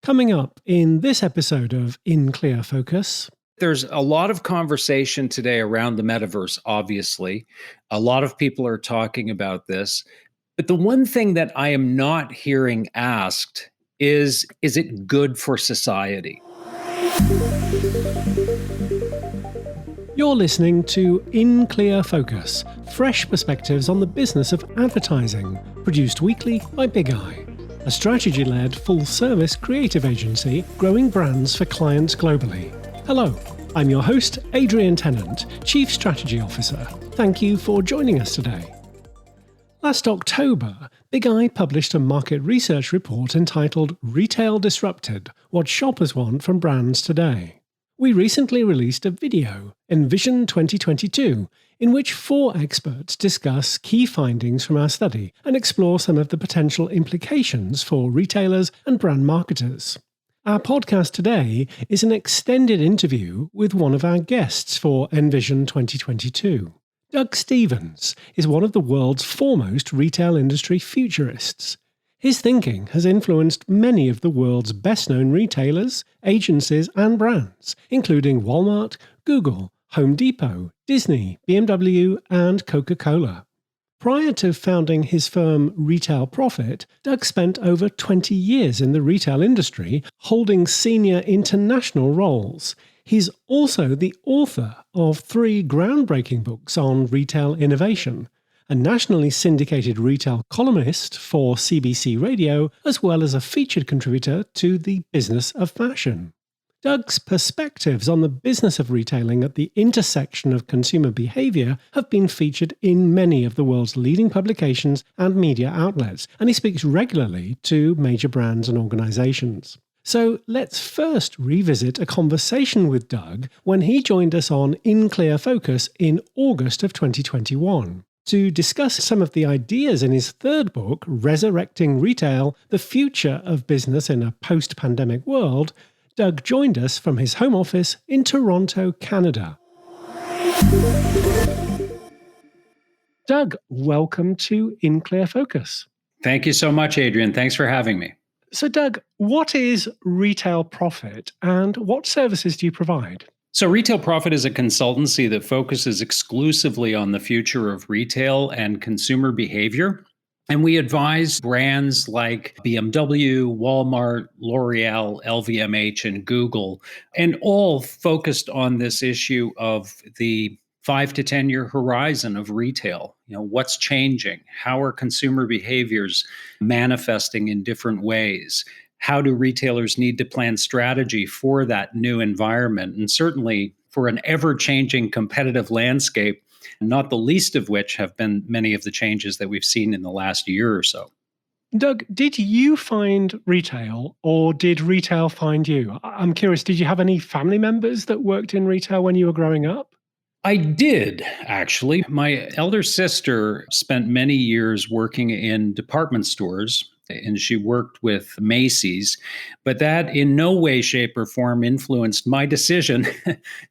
Coming up in this episode of In Clear Focus. There's a lot of conversation today around the metaverse, obviously. A lot of people are talking about this. But the one thing that I am not hearing asked is it good for society? You're listening to In Clear Focus, fresh perspectives on the business of advertising, produced weekly by Big Eye, a strategy-led, full-service creative agency growing brands for clients globally. Hello, I'm your host, Adrian Tennant, Chief Strategy Officer. Thank you for joining us today. Last October, Big Eye published a market research report entitled Retail Disrupted: What Shoppers Want from Brands Today. We recently released a video, ENVISION 2022, in which 4 experts discuss key findings from our study and explore some of the potential implications for retailers and brand marketers. Our podcast today is an extended interview with one of our guests for ENVISION 2022. Doug Stevens is one of the world's foremost retail industry futurists. His thinking has influenced many of the world's best-known retailers, agencies and brands, including Walmart, Google, Home Depot, Disney, BMW and Coca-Cola. Prior to founding his firm Retail Profit, Doug spent over 20 years in the retail industry, holding senior international roles. He's also the author of 3 groundbreaking books on retail innovation, a nationally syndicated retail columnist for CBC Radio, as well as a featured contributor to the Business of Fashion. Doug's perspectives on the business of retailing at the intersection of consumer behavior have been featured in many of the world's leading publications and media outlets, and he speaks regularly to major brands and organizations. So let's first revisit a conversation with Doug when he joined us on In Clear Focus in August of 2021. To discuss some of the ideas in his 3rd book, Resurrecting Retail: The Future of Business in a Post-Pandemic World, Doug joined us from his home office in Toronto, Canada. Doug, welcome to In Clear Focus. Thank you so much, Adrian. Thanks for having me. So Doug, what is Retail Profit and what services do you provide? So Retail Profit is a consultancy that focuses exclusively on the future of retail and consumer behavior. And we advise brands like BMW, Walmart, L'Oreal, LVMH, and Google, and all focused on this issue of the 5 to 10 year horizon of retail. What's changing? How are consumer behaviors manifesting in different ways? How do retailers need to plan strategy for that new environment? And certainly for an ever-changing competitive landscape, not the least of which have been many of the changes that we've seen in the last year or so. Doug, did you find retail or did retail find you? I'm curious, did you have any family members that worked in retail when you were growing up? I did, actually. My elder sister spent many years working in department stores, and she worked with Macy's, but that in no way, shape, or form influenced my decision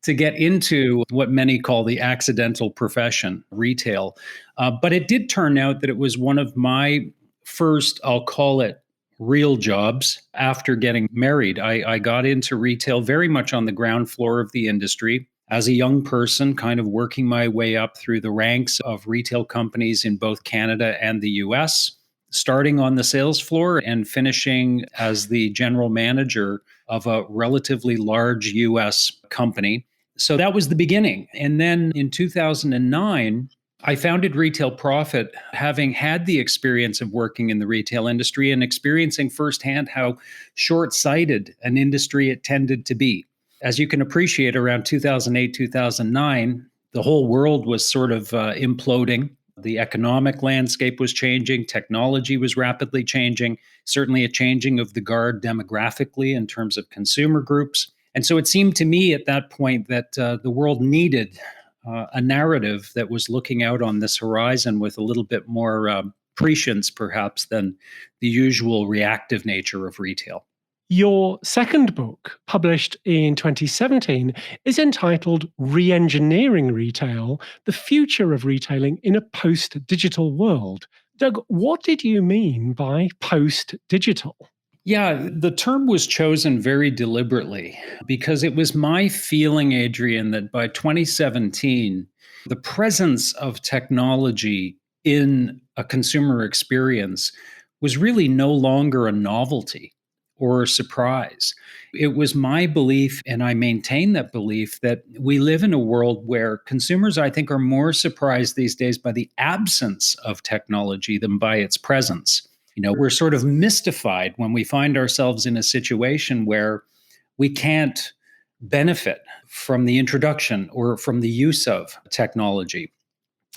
to get into what many call the accidental profession, retail. But it did turn out that it was one of my first, I'll call it, real jobs after getting married. I got into retail very much on the ground floor of the industry. As a young person, kind of working my way up through the ranks of retail companies in both Canada and the US, starting on the sales floor and finishing as the general manager of a relatively large US company. So that was the beginning. And then in 2009, I founded Retail Profit, having had the experience of working in the retail industry and experiencing firsthand how short-sighted an industry it tended to be. As you can appreciate, around 2008, 2009, the whole world was sort of imploding. The economic landscape was changing. Technology was rapidly changing, certainly a changing of the guard demographically in terms of consumer groups. And so it seemed to me at that point that the world needed a narrative that was looking out on this horizon with a little bit more prescience, perhaps, than the usual reactive nature of retail. Your second book, published in 2017, is entitled Re-engineering Retail: The Future of Retailing in a Post-Digital World. Doug, what did you mean by post-digital? Yeah, the term was chosen very deliberately because it was my feeling, Adrian, that by 2017, the presence of technology in a consumer experience was really no longer a novelty or a surprise. It was my belief, and I maintain that belief, that we live in a world where consumers, I think, are more surprised these days by the absence of technology than by its presence. We're sort of mystified when we find ourselves in a situation where we can't benefit from the introduction or from the use of technology.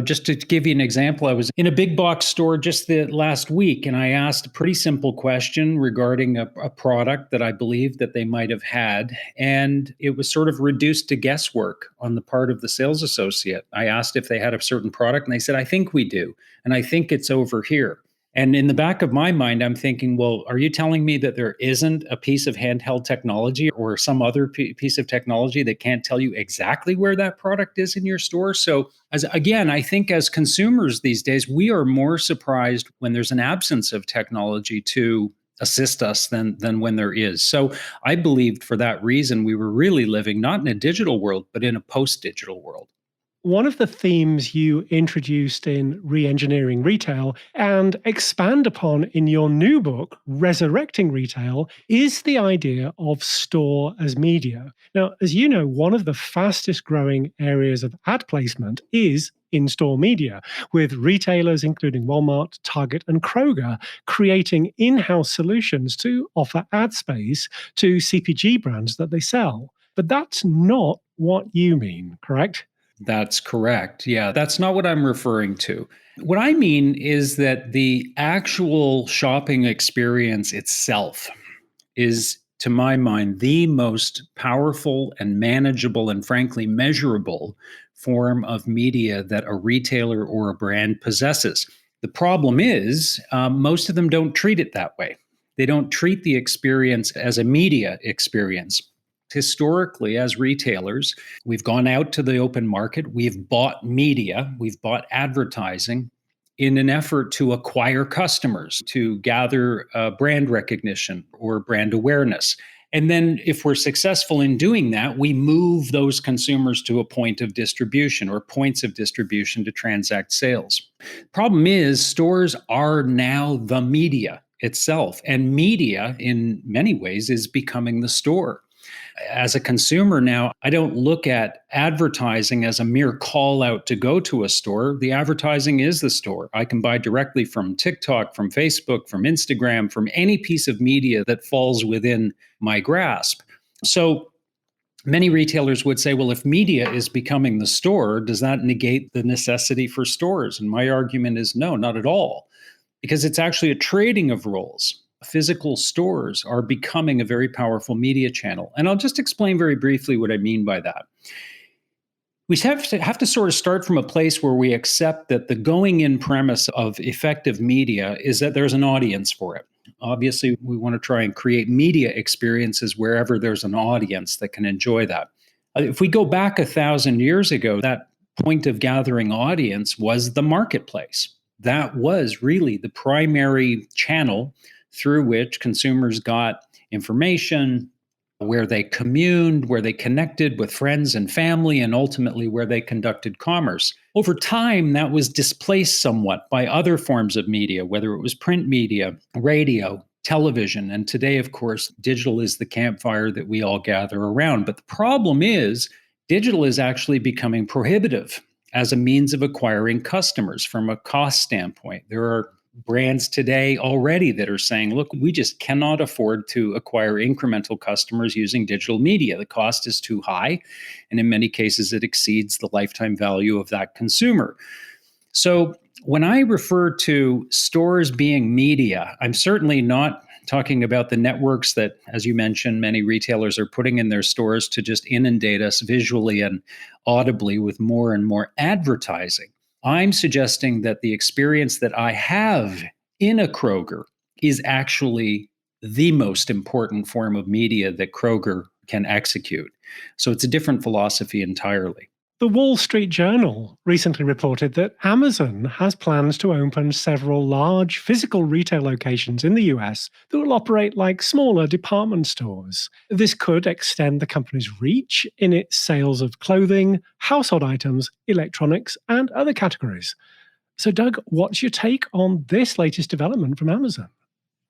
Just to give you an example, I was in a big box store just the last week, and I asked a pretty simple question regarding a product that I believed that they might have had, and it was sort of reduced to guesswork on the part of the sales associate. I asked if they had a certain product, and they said, "I think we do, and I think it's over here." And in the back of my mind, I'm thinking, well, are you telling me that there isn't a piece of handheld technology or some other piece of technology that can't tell you exactly where that product is in your store? So, again, I think as consumers these days, we are more surprised when there's an absence of technology to assist us than when there is. So I believed for that reason we were really living not in a digital world, but in a post-digital world. One of the themes you introduced in Re-Engineering Retail and expand upon in your new book, Resurrecting Retail, is the idea of store as media. Now, as you know, one of the fastest growing areas of ad placement is in-store media, with retailers including Walmart, Target, and Kroger creating in-house solutions to offer ad space to CPG brands that they sell. But that's not what you mean, correct? That's correct. Yeah, that's not what I'm referring to. What I mean is that the actual shopping experience itself is, to my mind, the most powerful and manageable and frankly measurable form of media that a retailer or a brand possesses. The problem is, most of them don't treat it that way. They don't treat the experience as a media experience. Historically, as retailers, we've gone out to the open market, we've bought media, we've bought advertising in an effort to acquire customers, to gather brand recognition or brand awareness. And then, if we're successful in doing that, we move those consumers to a point of distribution or points of distribution to transact sales. Problem is, stores are now the media itself, and media, in many ways, is becoming the store. As a consumer now, I don't look at advertising as a mere call out to go to a store. The advertising is the store. I can buy directly from TikTok, from Facebook, from Instagram, from any piece of media that falls within my grasp. So many retailers would say, well, if media is becoming the store, does that negate the necessity for stores? And my argument is no, not at all, because it's actually a trading of roles. Physical stores are becoming a very powerful media channel. And I'll just explain very briefly what I mean by that. We have to sort of start from a place where we accept that the going in premise of effective media is that there's an audience for it. Obviously, we want to try and create media experiences wherever there's an audience that can enjoy that. If we go back 1,000 years ago, that point of gathering audience was the marketplace. That was really the primary channel through which consumers got information, where they communed, where they connected with friends and family, and ultimately where they conducted commerce. Over time, that was displaced somewhat by other forms of media, whether it was print media, radio, television, and today, of course, digital is the campfire that we all gather around. But the problem is, digital is actually becoming prohibitive as a means of acquiring customers from a cost standpoint. There are brands today already that are saying, look, we just cannot afford to acquire incremental customers using digital media. The cost is too high. And in many cases, it exceeds the lifetime value of that consumer. So when I refer to stores being media, I'm certainly not talking about the networks that, as you mentioned, many retailers are putting in their stores to just inundate us visually and audibly with more and more advertising. I'm suggesting that the experience that I have in a Kroger is actually the most important form of media that Kroger can execute. So it's a different philosophy entirely. The Wall Street Journal recently reported that Amazon has plans to open several large physical retail locations in the US that will operate like smaller department stores. This could extend the company's reach in its sales of clothing, household items, electronics, and other categories. So, Doug, what's your take on this latest development from Amazon?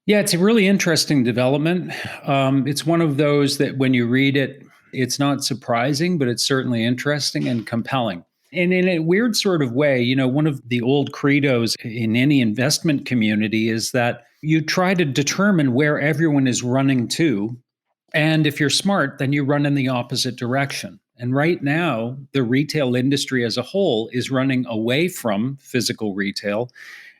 Yeah, it's a really interesting development. It's one of those that when you read it, it's not surprising, but it's certainly interesting and compelling. And in a weird sort of way, one of the old credos in any investment community is that you try to determine where everyone is running to. And if you're smart, then you run in the opposite direction. And right now, the retail industry as a whole is running away from physical retail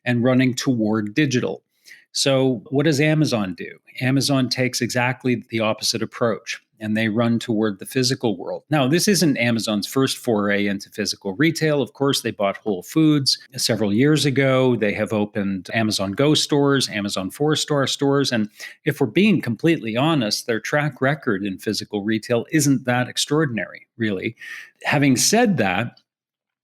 and running toward digital. So, what does Amazon do? Amazon takes exactly the opposite approach and they run toward the physical world. Now, this isn't Amazon's first foray into physical retail. Of course, they bought Whole Foods several years ago. They have opened Amazon Go stores, Amazon 4-star stores. And if we're being completely honest, their track record in physical retail isn't that extraordinary, really. Having said that,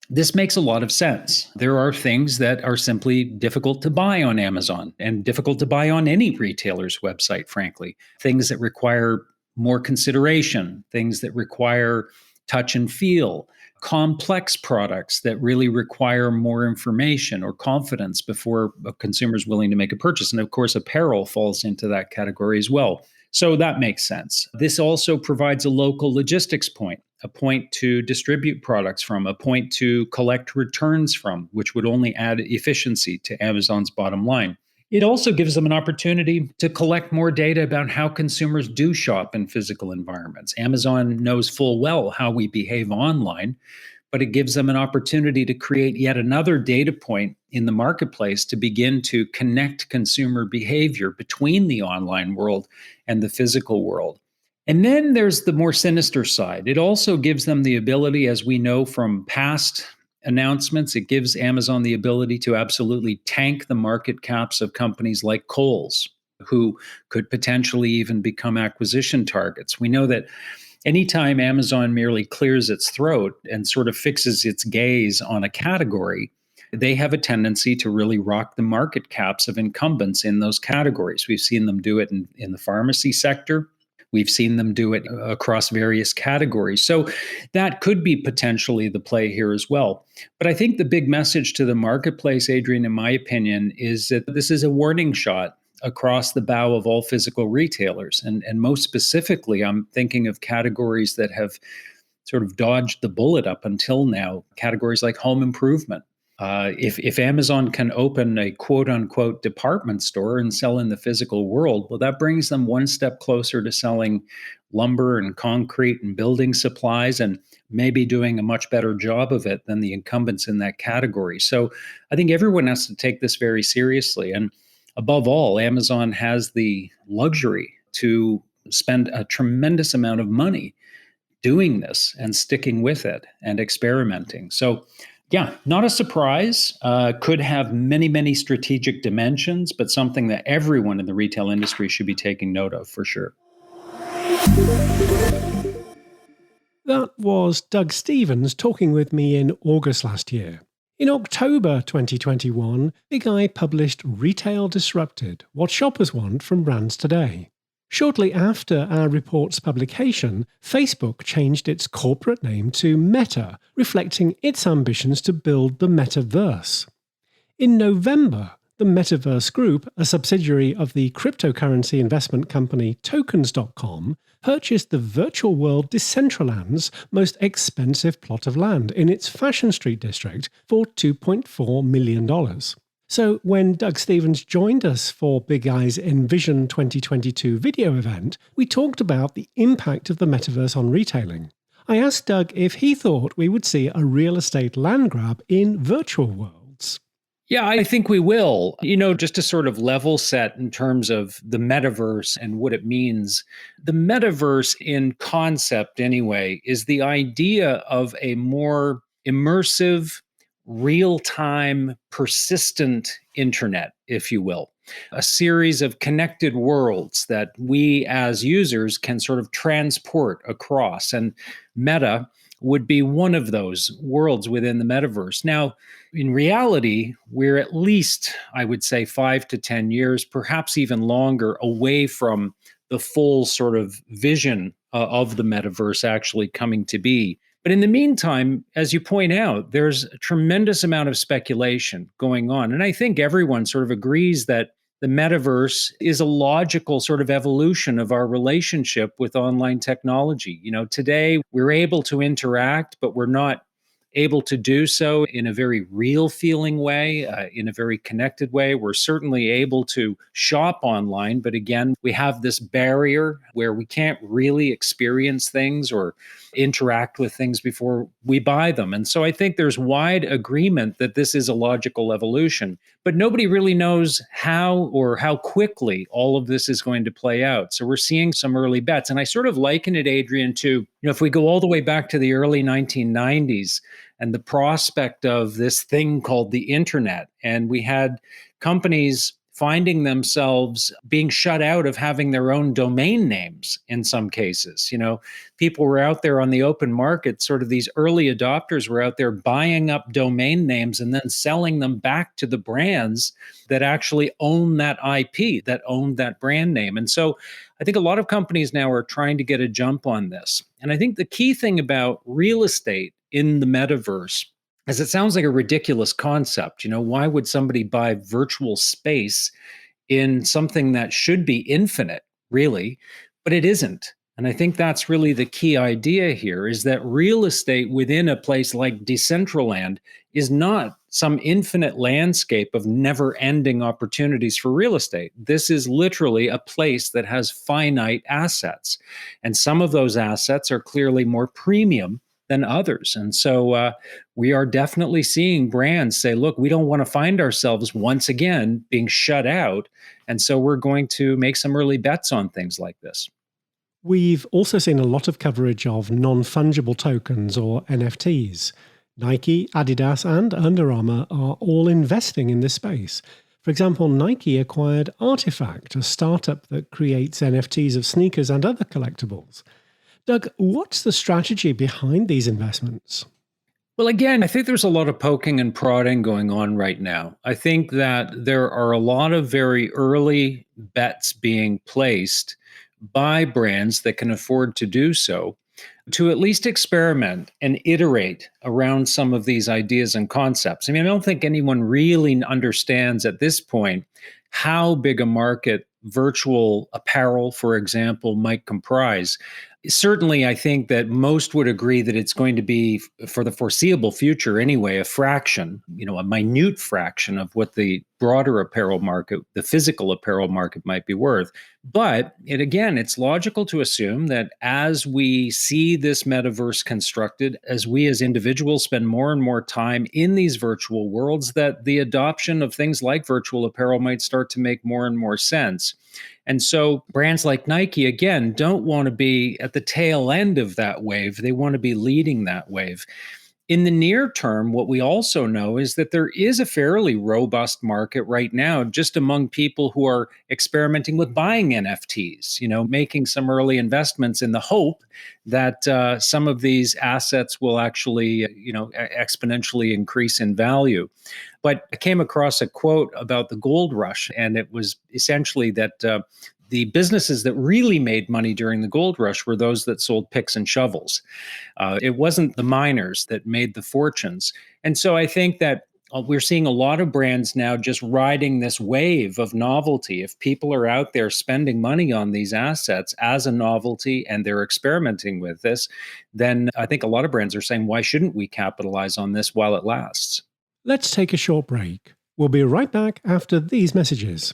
this makes a lot of sense. There are things that are simply difficult to buy on Amazon and difficult to buy on any retailer's website, frankly. Things that require more consideration, things that require touch and feel, complex products that really require more information or confidence before a consumer is willing to make a purchase. And of course, apparel falls into that category as well. So that makes sense. This also provides a local logistics point, a point to distribute products from, a point to collect returns from, which would only add efficiency to Amazon's bottom line. It also gives them an opportunity to collect more data about how consumers do shop in physical environments. Amazon knows full well how we behave online, but it gives them an opportunity to create yet another data point in the marketplace to begin to connect consumer behavior between the online world and the physical world. And then there's the more sinister side. It also gives them the ability, as we know from past announcements, it gives Amazon the ability to absolutely tank the market caps of companies like Kohl's, who could potentially even become acquisition targets. We know that anytime Amazon merely clears its throat and sort of fixes its gaze on a category, they have a tendency to really rock the market caps of incumbents in those categories. We've seen them do it in the pharmacy sector. We've seen them do it across various categories. So that could be potentially the play here as well. But I think the big message to the marketplace, Adrian, in my opinion, is that this is a warning shot across the bow of all physical retailers. And most specifically, I'm thinking of categories that have sort of dodged the bullet up until now, categories like home improvement. If Amazon can open a quote unquote department store and sell in the physical world, well, that brings them one step closer to selling lumber and concrete and building supplies and maybe doing a much better job of it than the incumbents in that category. So I think everyone has to take this very seriously. And above all, Amazon has the luxury to spend a tremendous amount of money doing this and sticking with it and experimenting. So yeah, not a surprise. Could have many, many strategic dimensions, but something that everyone in the retail industry should be taking note of for sure. That was Doug Stevens talking with me in August last year. In October 2021, Big Eye published Retail Disrupted: What Shoppers Want from Brands Today. Shortly after our report's publication, Facebook changed its corporate name to Meta, reflecting its ambitions to build the metaverse. In November, the Metaverse Group, a subsidiary of the cryptocurrency investment company Tokens.com, purchased the virtual world Decentraland's most expensive plot of land in its Fashion Street district for $2.4 million. So when Doug Stevens joined us for Big Eye's ENVISION 2022 video event, we talked about the impact of the metaverse on retailing. I asked Doug if he thought we would see a real estate land grab in virtual worlds. Yeah, I think we will. Just to sort of level set in terms of the metaverse and what it means, the metaverse in concept anyway is the idea of a more immersive, real-time, persistent internet, if you will. A series of connected worlds that we as users can sort of transport across. And Meta, would be one of those worlds within the metaverse. Now, in reality, we're at least, I would say, 5 to 10 years, perhaps even longer, away from the full sort of vision of the metaverse actually coming to be. But in the meantime, as you point out, there's a tremendous amount of speculation going on. And I think everyone sort of agrees that the metaverse is a logical sort of evolution of our relationship with online technology. Today we're able to interact, but we're not able to do so in a very real feeling way, in a very connected way. We're certainly able to shop online, but again, we have this barrier where we can't really experience things or interact with things before we buy them. And so I think there's wide agreement that this is a logical evolution, but nobody really knows how or how quickly all of this is going to play out. So we're seeing some early bets. And I sort of liken it, Adrian, to, if we go all the way back to the early 1990s and the prospect of this thing called the internet, and we had companies finding themselves being shut out of having their own domain names in some cases. People were out there on the open market, sort of these early adopters were out there buying up domain names and then selling them back to the brands that actually own that IP, that owned that brand name. And so I think a lot of companies now are trying to get a jump on this. And I think the key thing about real estate in the metaverse, as it sounds like a ridiculous concept. Why would somebody buy virtual space in something that should be infinite, really? But it isn't. And I think that's really the key idea here, is that real estate within a place like Decentraland is not some infinite landscape of never-ending opportunities for real estate. This is literally a place that has finite assets. And some of those assets are clearly more premium than others. And so we are definitely seeing brands say, look, we don't want to find ourselves once again being shut out. And so we're going to make some early bets on things like this. We've also seen a lot of coverage of non-fungible tokens, or NFTs. Nike, Adidas, and Under Armour are all investing in this space. For example, Nike acquired Artifact, a startup that creates NFTs of sneakers and other collectibles. Doug, what's the strategy behind these investments? Well, again, I think there's a lot of poking and prodding going on right now. I think that there are a lot of very early bets being placed by brands that can afford to do so, to at least experiment and iterate around some of these ideas and concepts. I mean, I don't think anyone really understands at this point how big a market virtual apparel, for example, might comprise. Certainly, I think that most would agree that it's going to be, for the foreseeable future anyway, a fraction, a minute fraction of what the broader apparel market, the physical apparel market, might be worth. But it's logical to assume that as we see this metaverse constructed, as we as individuals spend more and more time in these virtual worlds, that the adoption of things like virtual apparel might start to make more and more sense. And so brands like Nike, again, don't want to be at the tail end of that wave. They want to be leading that wave. In the near term, what we also know is that there is a fairly robust market right now just among people who are experimenting with buying NFTs, making some early investments in the hope that some of these assets will actually, exponentially increase in value. But I came across a quote about the gold rush, and it was essentially that the businesses that really made money during the gold rush were those that sold picks and shovels. It wasn't the miners that made the fortunes. And so I think that we're seeing a lot of brands now just riding this wave of novelty. If people are out there spending money on these assets as a novelty and they're experimenting with this, then I think a lot of brands are saying, why shouldn't we capitalize on this while it lasts? Let's take a short break. We'll be right back after these messages.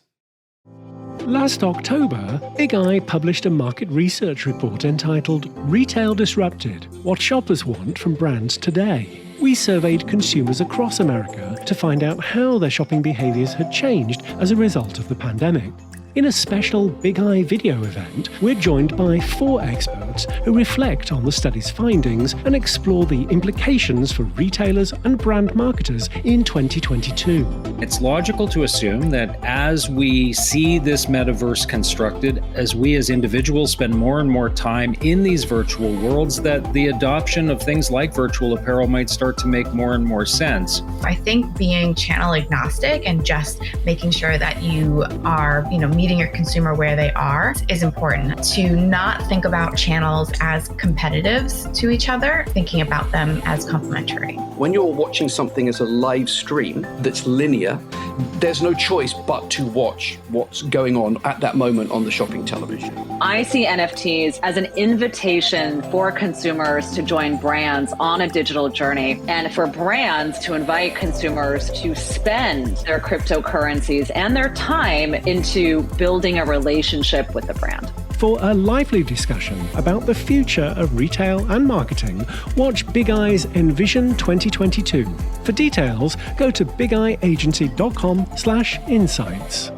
Last October, Big Eye published a market research report entitled Retail Disrupted: What Shoppers Want from Brands Today. We surveyed consumers across America to find out how their shopping behaviors had changed as a result of the pandemic. In a special Big Eye video event, we're joined by 4 experts experts who reflect on the study's findings and explore the implications for retailers and brand marketers in 2022. It's logical to assume that as we see this metaverse constructed, as we as individuals spend more and more time in these virtual worlds, that the adoption of things like virtual apparel might start to make more and more sense. I think being channel agnostic and just making sure that you are, meeting your consumer where they are is important. To not think about channels as competitives to each other, thinking about them as complementary. When you're watching something as a live stream that's linear, there's no choice but to watch what's going on at that moment on the shopping television. I see NFTs as an invitation for consumers to join brands on a digital journey, and for brands to invite consumers to spend their cryptocurrencies and their time into building a relationship with the brand. For a lively discussion about the future of retail and marketing, watch Big Eye's ENVISION 2022. For details, go to bigeyeagency.com/insights.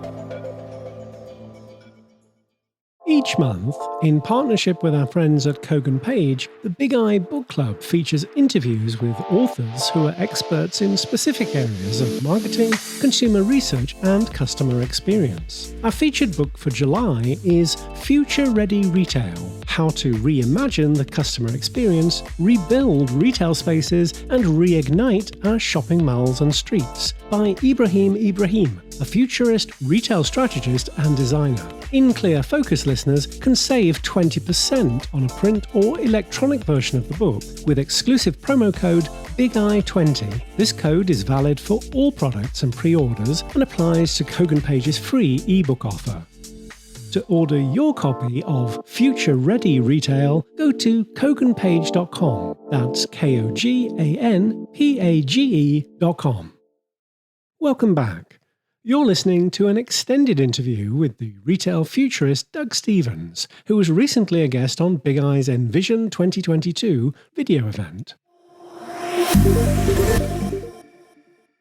Each month, in partnership with our friends at Kogan Page, the Big Eye Book Club features interviews with authors who are experts in specific areas of marketing, consumer research, and customer experience. Our featured book for July is Future Ready Retail: How to Reimagine the Customer Experience, Rebuild Retail Spaces, and Reignite Our Shopping Malls and Streets by Ibrahim, a futurist retail strategist and designer. In Clear Focus listeners can save 20% on a print or electronic version of the book with exclusive promo code BIGEYE20. This code is valid for all products and pre-orders and applies to Kogan Page's free ebook offer. To order your copy of Future Ready Retail, go to koganpage.com. That's KOGANPAGE.com. Welcome back. You're listening to an extended interview with the retail futurist Doug Stevens, who was recently a guest on Big Eye's ENVISION 2022 video event.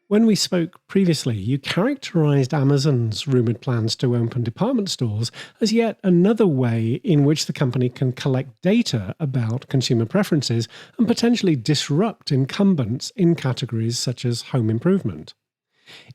When we spoke previously, you characterized Amazon's rumored plans to open department stores as yet another way in which the company can collect data about consumer preferences and potentially disrupt incumbents in categories such as home improvement.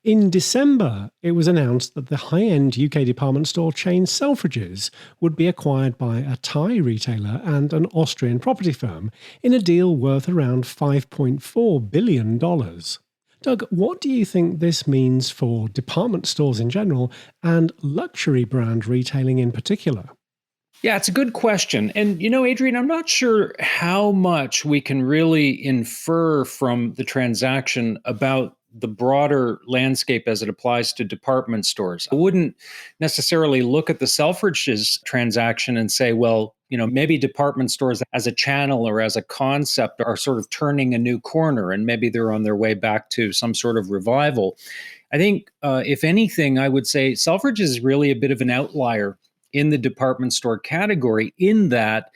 In December, it was announced that the high-end UK department store chain Selfridges would be acquired by a Thai retailer and an Austrian property firm in a deal worth around $5.4 billion. Doug, what do you think this means for department stores in general and luxury brand retailing in particular? Yeah, it's a good question. And, Adrian, I'm not sure how much we can really infer from the transaction about the broader landscape as it applies to department stores. I wouldn't necessarily look at the Selfridges transaction and say, well, maybe department stores as a channel or as a concept are sort of turning a new corner and maybe they're on their way back to some sort of revival. I think, if anything, I would say Selfridges is really a bit of an outlier in the department store category in that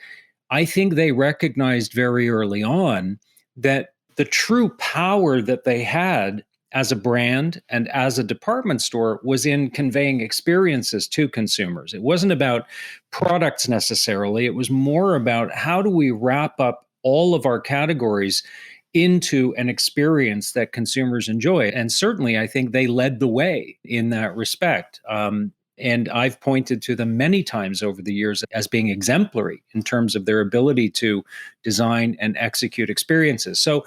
I think they recognized very early on that the true power that they had as a brand and as a department store was in conveying experiences to consumers. It wasn't about products necessarily. It was more about how do we wrap up all of our categories into an experience that consumers enjoy. And certainly, I think they led the way in that respect. And I've pointed to them many times over the years as being exemplary in terms of their ability to design and execute experiences. So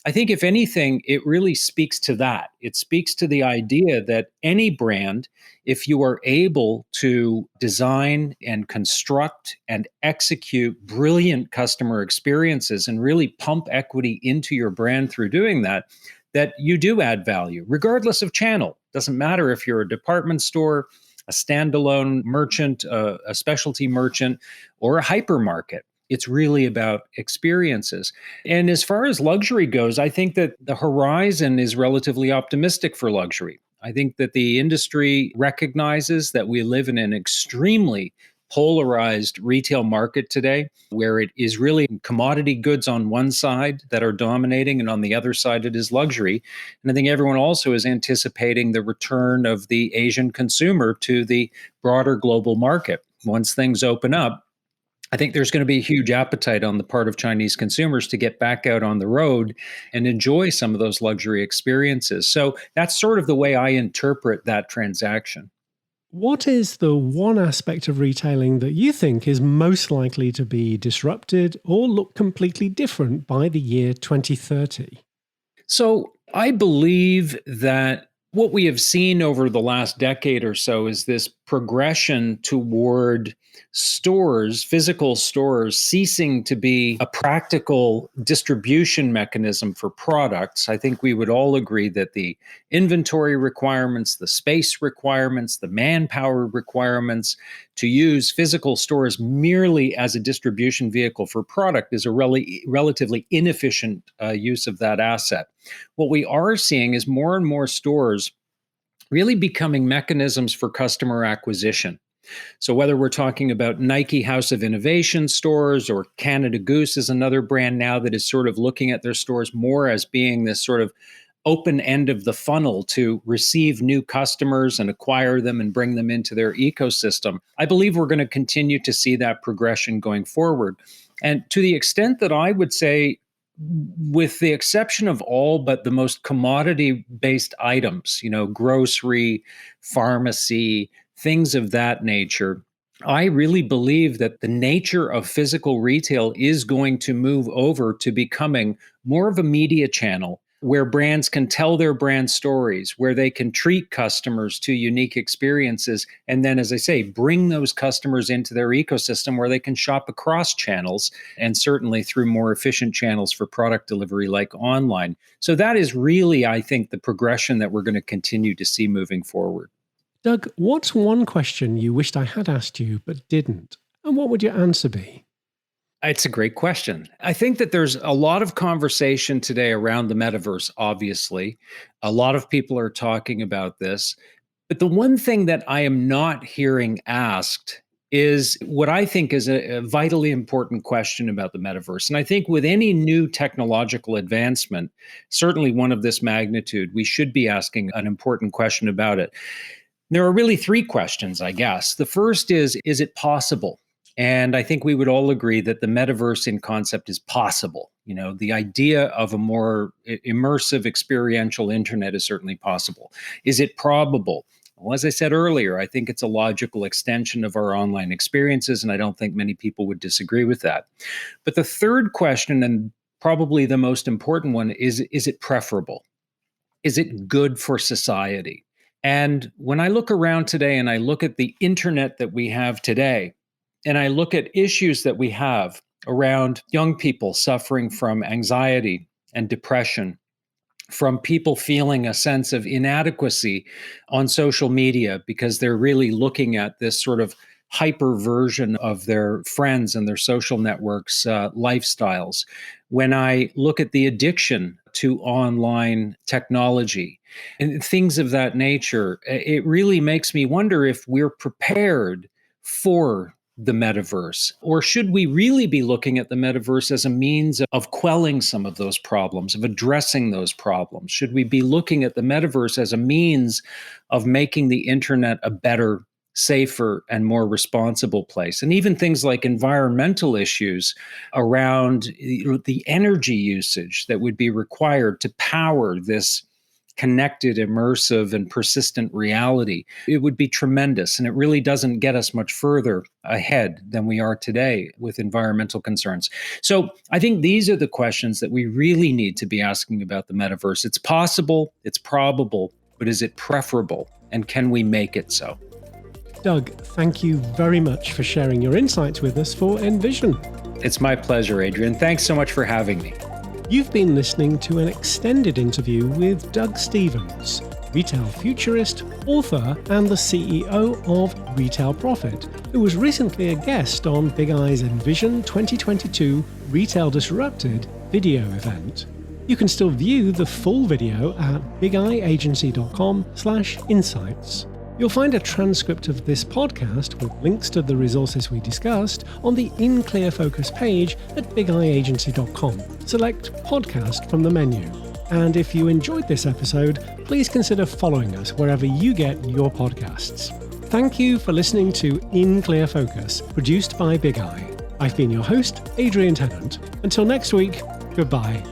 I think, if anything, it really speaks to that. It speaks to the idea that any brand, if you are able to design and construct and execute brilliant customer experiences and really pump equity into your brand through doing that, that you do add value, regardless of channel. Doesn't matter if you're a department store, a standalone merchant, a specialty merchant, or a hypermarket. It's really about experiences. And as far as luxury goes, I think that the horizon is relatively optimistic for luxury. I think that the industry recognizes that we live in an extremely polarized retail market today, where it is really commodity goods on one side that are dominating, and on the other side it is luxury. And I think everyone also is anticipating the return of the Asian consumer to the broader global market. Once things open up, I think there's going to be a huge appetite on the part of Chinese consumers to get back out on the road and enjoy some of those luxury experiences. So that's sort of the way I interpret that transaction. What is the one aspect of retailing that you think is most likely to be disrupted or look completely different by the year 2030? So I believe that what we have seen over the last decade or so is this progression toward stores, physical stores, ceasing to be a practical distribution mechanism for products. I think we would all agree that the inventory requirements, the space requirements, the manpower requirements to use physical stores merely as a distribution vehicle for product is a relatively inefficient use of that asset. What we are seeing is more and more stores really becoming mechanisms for customer acquisition. So whether we're talking about Nike House of Innovation stores, or Canada Goose is another brand now that is sort of looking at their stores more as being this sort of open end of the funnel to receive new customers and acquire them and bring them into their ecosystem. I believe we're going to continue to see that progression going forward. And to the extent that I would say, with the exception of all but the most commodity-based items, grocery, pharmacy, things of that nature, I really believe that the nature of physical retail is going to move over to becoming more of a media channel where brands can tell their brand stories, where they can treat customers to unique experiences, and then, as I say, bring those customers into their ecosystem where they can shop across channels, and certainly through more efficient channels for product delivery like online. So that is really, I think, the progression that we're going to continue to see moving forward. Doug, what's one question you wished I had asked you but didn't? And what would your answer be? It's a great question. I think that there's a lot of conversation today around the metaverse, obviously. A lot of people are talking about this. But the one thing that I am not hearing asked is what I think is a vitally important question about the metaverse. And I think with any new technological advancement, certainly one of this magnitude, we should be asking an important question about it. There are really three questions, I guess. The first is it possible? And I think we would all agree that the metaverse in concept is possible. The idea of a more immersive experiential internet is certainly possible. Is it probable? Well, as I said earlier, I think it's a logical extension of our online experiences, and I don't think many people would disagree with that. But the third question, and probably the most important one, is it preferable? Is it good for society? And when I look around today and I look at the internet that we have today, and I look at issues that we have around young people suffering from anxiety and depression, from people feeling a sense of inadequacy on social media because they're really looking at this sort of hyper version of their friends and their social networks' lifestyles. When I look at the addiction to online technology and things of that nature, it really makes me wonder if we're prepared for the metaverse, or should we really be looking at the metaverse as a means of quelling some of those problems, of addressing those problems? Should we be looking at the metaverse as a means of making the internet a better, safer, and more responsible place? And even things like environmental issues around the energy usage that would be required to power this connected, immersive, and persistent reality. It would be tremendous. And it really doesn't get us much further ahead than we are today with environmental concerns. So I think these are the questions that we really need to be asking about the metaverse. It's possible, it's probable, but is it preferable? And can we make it so? Doug, thank you very much for sharing your insights with us for ENVISION. It's my pleasure, Adrian. Thanks so much for having me. You've been listening to an extended interview with Doug Stevens, retail futurist, author, and the CEO of Retail Profit, who was recently a guest on Big Eye's ENVISION 2022 Retail Disrupted video event. You can still view the full video at bigeyeagency.com/insights. You'll find a transcript of this podcast with links to the resources we discussed on the In Clear Focus page at bigeyeagency.com. Select Podcast from the menu. And if you enjoyed this episode, please consider following us wherever you get your podcasts. Thank you for listening to In Clear Focus, produced by Big Eye. I've been your host, Adrian Tennant. Until next week, goodbye.